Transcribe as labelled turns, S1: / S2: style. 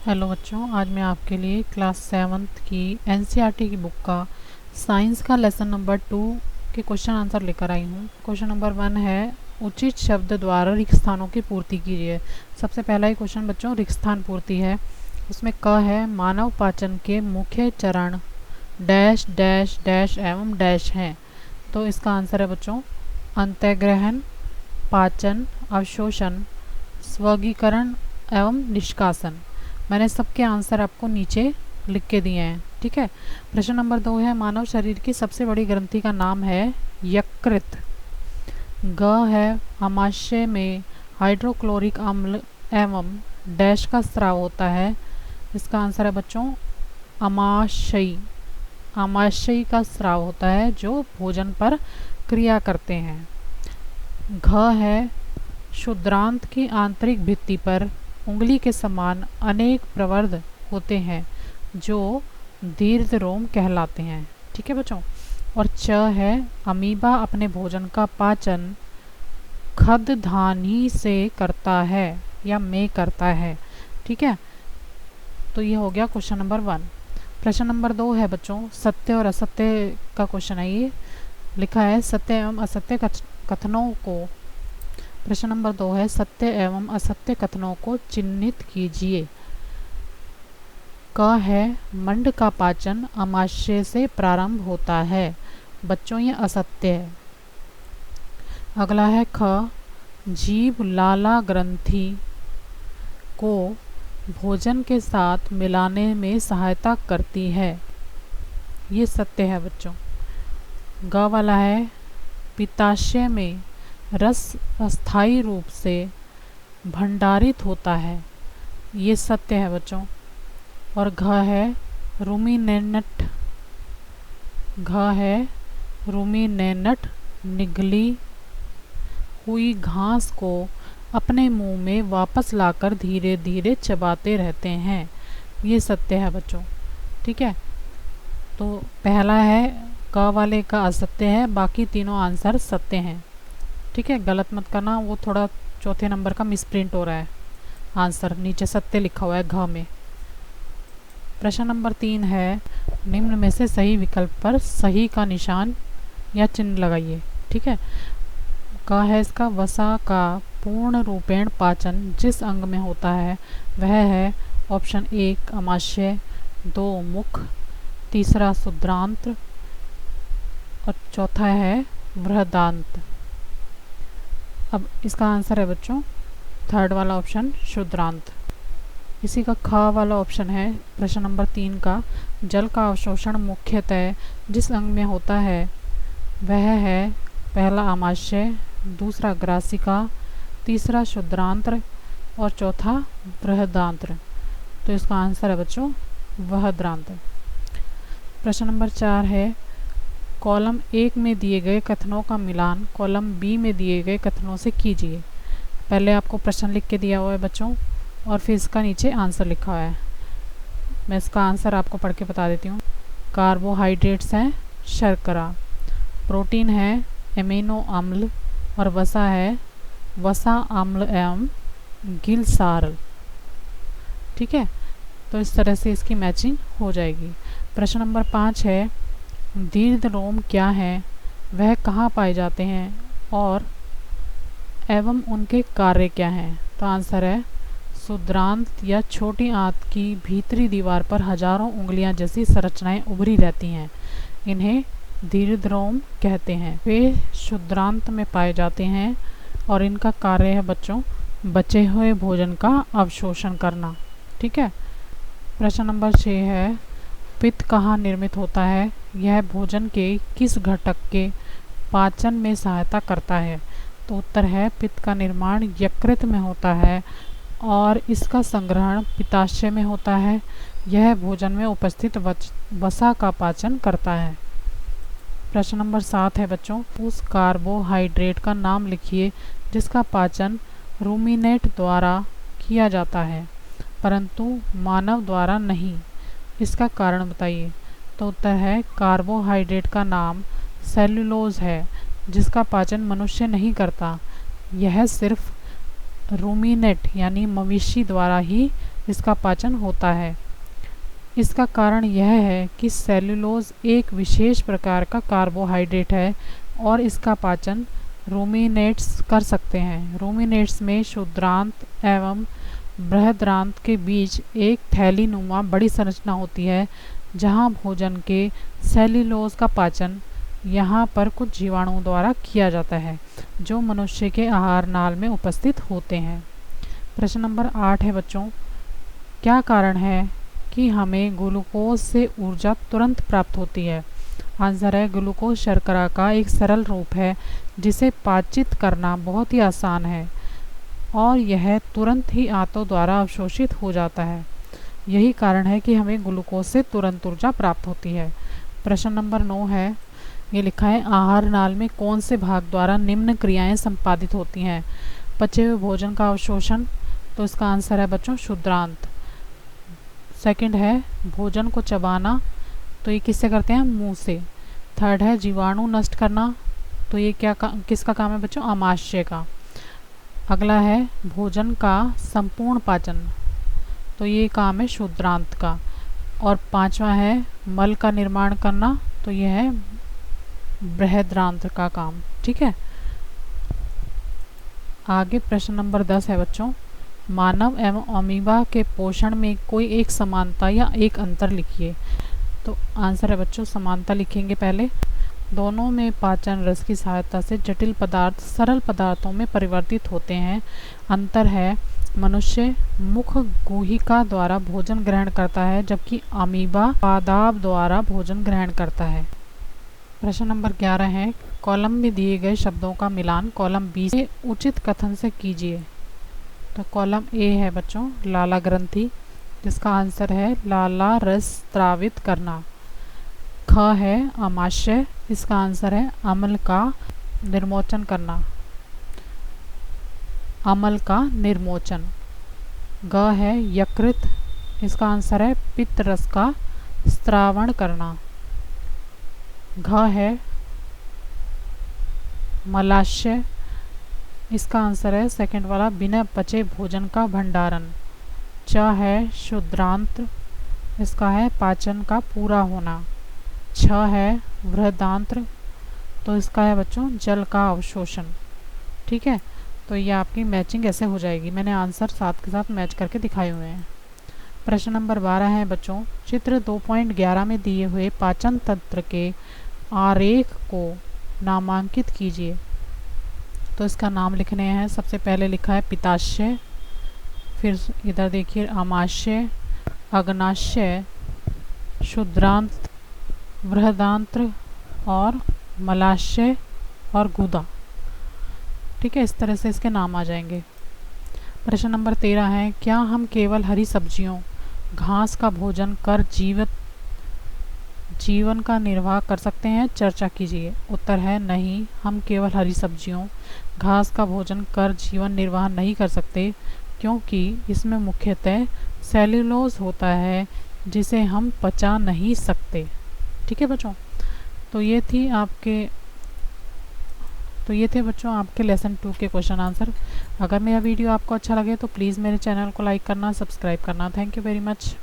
S1: Hello बच्चों, आज मैं आपके लिए क्लास 7th की एनसीईआरटी की बुक का साइंस का लेसन नंबर 2 के क्वेश्चन आंसर लेकर आई हूँ। क्वेश्चन नंबर 1 है, उचित शब्द द्वारा रिक्त स्थानों की पूर्ति कीजिए। सबसे पहला ही क्वेश्चन बच्चों रिक्त स्थान पूर्ति है। उसमें क है, मानव पाचन के मुख्य चरण डैश डैश डैश एवं डैश हैं। तो इसका आंसर है बच्चों अंतःग्रहण, पाचन, अवशोषण, स्वर्गीकरण एवं निष्कासन। मैंने सबके आंसर आपको नीचे लिख के दिए हैं, ठीक है। प्रश्न नंबर 2 है, मानव शरीर की सबसे बड़ी ग्रंथि का नाम है यकृत। ग है, आमाशय में हाइड्रोक्लोरिक अम्ल एवं डैश का स्राव होता है। इसका आंसर है बच्चों आमाशयी। आमाशयी का स्राव होता है जो भोजन पर क्रिया करते हैं। घ है, क्षुद्रांत की आंतरिक भित्ति पर उंगली के समान अनेक प्रवर्ध होते हैं जो दीर्घ रोम कहलाते हैं, ठीक है बच्चों। और च है, अमीबा अपने भोजन का पाचन खद्धान्ही से करता है या में करता है, ठीक है। तो ये हो गया क्वेश्चन नंबर 1। प्रश्न नंबर 2 है बच्चों सत्य और असत्य का क्वेश्चन है। ये लिखा है, सत्य एवं असत्य कथनों को। प्रश्न नंबर 2 है, सत्य एवं असत्य कथनों को चिन्हित कीजिए। क है, मंड का पाचन आमाशय से प्रारंभ होता है। बच्चों ये असत्य है। अगला है ख, जीभ लाला ग्रंथि को भोजन के साथ मिलाने में सहायता करती है। ये सत्य है बच्चों। ग वाला है, पित्ताशय में रस अस्थायी रूप से भंडारित होता है। ये सत्य है बच्चों। और घ है, रूमिनेंट। घ है, रूमिनेंट निगली हुई घास को अपने मुंह में वापस लाकर धीरे धीरे चबाते रहते हैं। ये सत्य है बच्चों, ठीक है। तो पहला है क वाले का असत्य है, बाकी तीनों आंसर सत्य हैं, ठीक है। गलत मत करना, वो थोड़ा चौथे नंबर का मिसप्रिंट हो रहा है। आंसर नीचे सत्य लिखा हुआ है घ में। प्रश्न नंबर 3 है, निम्न में से सही विकल्प पर सही का निशान या चिन्ह लगाइए, ठीक है। क है इसका, वसा का पूर्ण रूपेण पाचन जिस अंग में होता है वह है ऑप्शन 1 आमाशय, 2 मुख, तीसरा शुद्रांत्र और चौथा है बृहदांत्र। अब इसका आंसर है बच्चों थर्ड वाला ऑप्शन शुद्रांत। इसी का ख वाला ऑप्शन है प्रश्न नंबर 3 का, जल का अवशोषण मुख्यतः जिस अंग में होता है वह है पहला आमाशय, दूसरा ग्रासिका, तीसरा शुद्रांत्र और चौथा बृहदांत्र। तो इसका आंसर है बच्चों बृहदांत्र। प्रश्न नंबर 4 है, कॉलम 1 में दिए गए कथनों का मिलान कॉलम बी में दिए गए कथनों से कीजिए। पहले आपको प्रश्न लिख के दिया हुआ है बच्चों और फिर इसका नीचे आंसर लिखा हुआ है। मैं इसका आंसर आपको पढ़ के बता देती हूँ। कार्बोहाइड्रेट्स हैं शर्करा, प्रोटीन है एमिनो अम्ल और वसा है वसा अम्ल एवं गिलसारल, ठीक है। तो इस तरह से इसकी मैचिंग हो जाएगी। प्रश्न नंबर 5 है, दीर्घ रोम क्या है, वह कहाँ पाए जाते हैं और एवं उनके कार्य क्या हैं। तो आंसर है शुद्रांत या छोटी आंत की भीतरी दीवार पर हजारों उंगलियां जैसी संरचनाएं उभरी रहती हैं, इन्हें दीर्घ रोम कहते हैं। वे शुद्रांत में पाए जाते हैं और इनका कार्य है बच्चों बचे हुए भोजन का अवशोषण करना, ठीक है। प्रश्न नंबर 6 है, पित्त कहाँ निर्मित होता है, यह भोजन के किस घटक के पाचन में सहायता करता है। तो उत्तर है पित्त का निर्माण यकृत में होता है और इसका संग्रहण पित्ताशय में होता है। यह भोजन में उपस्थित वसा का पाचन करता है। प्रश्न नंबर 7 है बच्चों, उस कार्बोहाइड्रेट का नाम लिखिए जिसका पाचन रूमिनेट द्वारा किया जाता है परंतु मानव द्वारा नहीं, इसका कारण बताइए। तो उत्तर है कार्बोहाइड्रेट का नाम सेल्यूलोज है जिसका पाचन मनुष्य नहीं करता, यह सिर्फ रूमिनेट यानी मवेशी द्वारा ही इसका पाचन होता है। इसका कारण यह है कि सेल्यूलोज एक विशेष प्रकार का कार्बोहाइड्रेट है और इसका पाचन रूमिनेट्स कर सकते हैं। रूमिनेट्स में क्षुद्रांत एवं बृहदांत्र के बीच एक थैलीनुमा बड़ी संरचना होती है जहां भोजन के सेल्यूलोज का पाचन यहाँ पर कुछ जीवाणुओं द्वारा किया जाता है जो मनुष्य के आहार नाल में उपस्थित होते हैं। प्रश्न नंबर 8 है बच्चों, क्या कारण है कि हमें ग्लूकोज से ऊर्जा तुरंत प्राप्त होती है? आंसर है ग्लूकोज शर्करा का एक सरल रूप है जिसे पाचित करना बहुत ही आसान है और यह तुरंत ही आंतों द्वारा अवशोषित हो जाता है। यही कारण है कि हमें ग्लूकोज से तुरंत ऊर्जा प्राप्त होती है। प्रश्न नंबर 9 है, ये लिखा है आहार नाल में कौन से भाग द्वारा निम्न क्रियाएं संपादित होती हैं? पचे हुए भोजन का अवशोषण, तो इसका आंसर है बच्चों क्षुद्रांत। सेकंड है भोजन को चबाना, तो ये किससे करते हैं? मुंह से। थर्ड है जीवाणु नष्ट करना, तो ये किसका काम है बच्चों? आमाशय का। अगला है भोजन का संपूर्ण पाचन, तो ये काम है क्षुद्रांत का। और पांचवा है मल का निर्माण करना, तो ये है बृहदांत्र का काम। ठीक है, आगे प्रश्न नंबर 10 है बच्चों, मानव एवं अमीबा के पोषण में कोई एक समानता या एक अंतर लिखिए। तो आंसर है बच्चों समानता लिखेंगे पहले। दोनों में पाचन रस की सहायता से जटिल पदार्थ सरल पदार्थों में परिवर्तित होते हैं। अंतर है मनुष्य मुख गुहिका द्वारा भोजन ग्रहण करता है जबकि अमीबा पादाब द्वारा भोजन ग्रहण करता है। प्रश्न नंबर 11 है, कॉलम में दिए गए शब्दों का मिलान कॉलम बी से उचित कथन से कीजिए। तो कॉलम ए है बच्चों लाला ग्रंथि, जिसका आंसर है लाला रस स्रावित करना। ख है आमाशय, इसका आंसर है अम्ल का निर्मोचन करना, अम्ल का निर्मोचन। ग है यकृत, इसका आंसर है पित्त रस का स्त्रावण करना। घ है मलाशय, इसका आंसर है सेकंड वाला बिना पचे भोजन का भंडारण। च है क्षुद्रांत, इसका है पाचन का पूरा होना। छ है बृहदांत्र, तो इसका है बच्चों जल का अवशोषण। ठीक है, तो ये आपकी मैचिंग ऐसे हो जाएगी। मैंने आंसर साथ के साथ मैच करके दिखाए हुए हैं। प्रश्न नंबर 12 है बच्चों, चित्र 2.11 में दिए हुए पाचन तंत्र के आरेख को नामांकित कीजिए। तो इसका नाम लिखने हैं। सबसे पहले लिखा है पित्ताशय, फिर इधर देखिए आमाशय, अग्नाशय, क्षुद्रांत, बृहदांत्र और मलाशय और गुदा। ठीक है, इस तरह से इसके नाम आ जाएंगे। प्रश्न नंबर 13 है, क्या हम केवल हरी सब्जियों घास का भोजन कर जीवन का निर्वाह कर सकते हैं? चर्चा कीजिए। उत्तर है नहीं, हम केवल हरी सब्जियों घास का भोजन कर जीवन निर्वाह नहीं कर सकते, क्योंकि इसमें मुख्यतः सेल्यूलोज होता है जिसे हम पचा नहीं सकते। ठीक है बच्चों, तो ये थे बच्चों आपके लेसन 2 के क्वेश्चन आंसर। अगर मेरा वीडियो आपको अच्छा लगे तो प्लीज़ मेरे चैनल को लाइक करना, सब्सक्राइब करना। Thank you very much.